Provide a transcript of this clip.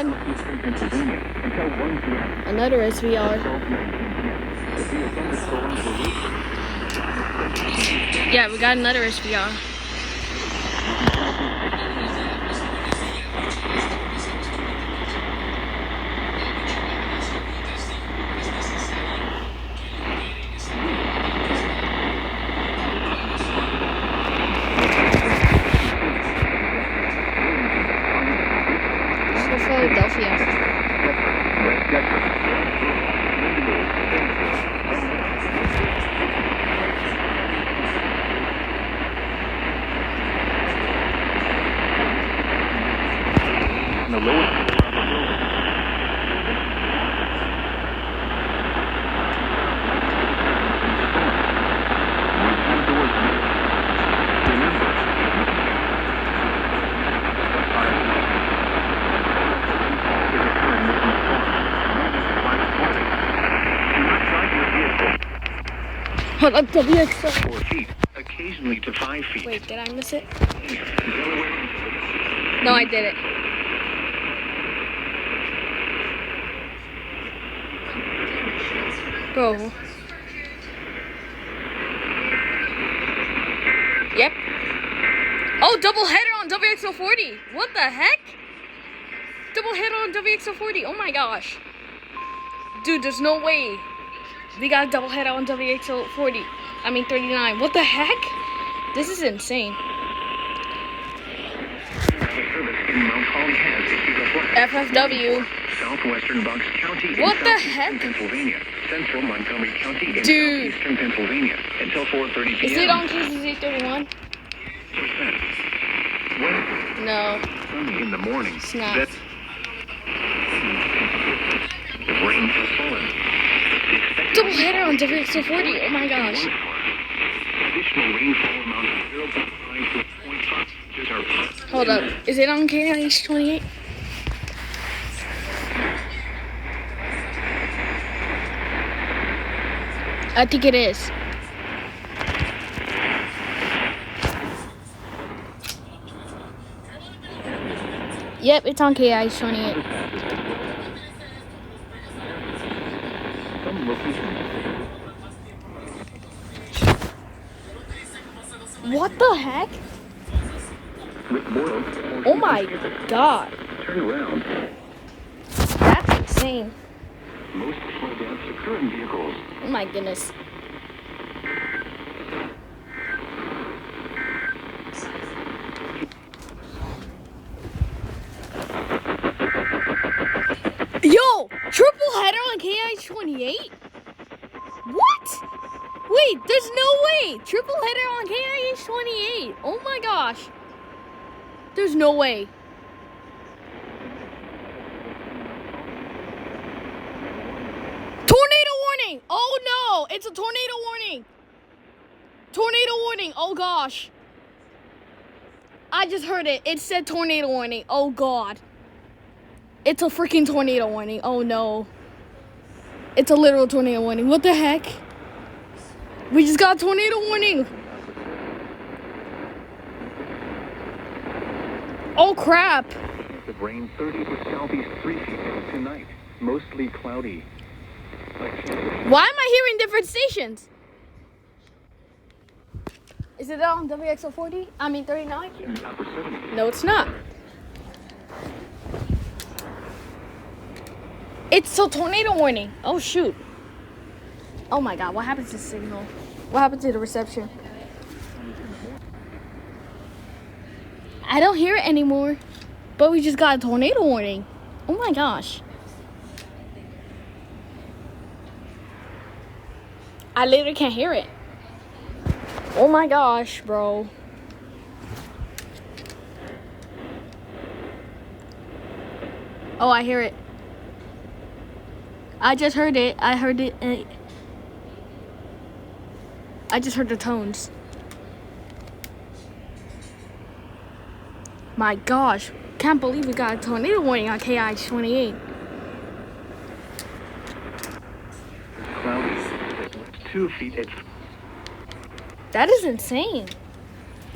on. Another SVR. Yeah, we got another SVR. Philadelphia. Hold up, WXL. 4 feet, occasionally to 5 feet. Wait, did I miss it? No, I didn't. Bro. Yep. Oh, double header on WXL40. What the heck? Double header on WXL40. Oh my gosh. Dude, there's no way. We got a double header on WXL40. I mean 39. What the heck? This is insane. FFW. Southwestern Bucks County. What the heck? Pennsylvania. Central Montgomery County in Dude. southeastern Pennsylvania until 4:30 p.m. Is it on KIH31? No. Sunny in the morning. It's not. Rain has fallen. Double header on WXL40. Oh my gosh. Additional rainfall amount of 0.5 to 0.5. Hold up. Is it on KIH28? I think it is. Yep, it's on KIH28. What the heck? Oh my god. Turn around. That's insane. Most slow deaths occur in vehicles. Oh my goodness. Yo! Triple header on KIH28? What? Wait, there's no way! Triple header on KIH28. Oh my gosh. There's no way. Tornado warning! Oh no! It's a tornado warning! Tornado warning! Oh gosh. I just heard it. It said tornado warning. Oh god. It's a freaking tornado warning. Oh no. It's a literal tornado warning. What the heck? We just got a tornado warning. Oh crap. The rain 30 to southeast 3 feet tonight. Mostly cloudy. Why am I hearing different stations? Is it on WXL40? I mean 39? No, it's not. It's a tornado warning. Oh shoot. Oh my god, what happened to the signal? What happened to the reception? I don't hear it anymore. But we just got a tornado warning. Oh my gosh. I literally can't hear it. Oh my gosh, bro. Oh, I hear it. I just heard it. I heard it. I just heard the tones. My gosh. Can't believe we got a tornado warning on KIH28. Cloudy. 2 feet. That is insane.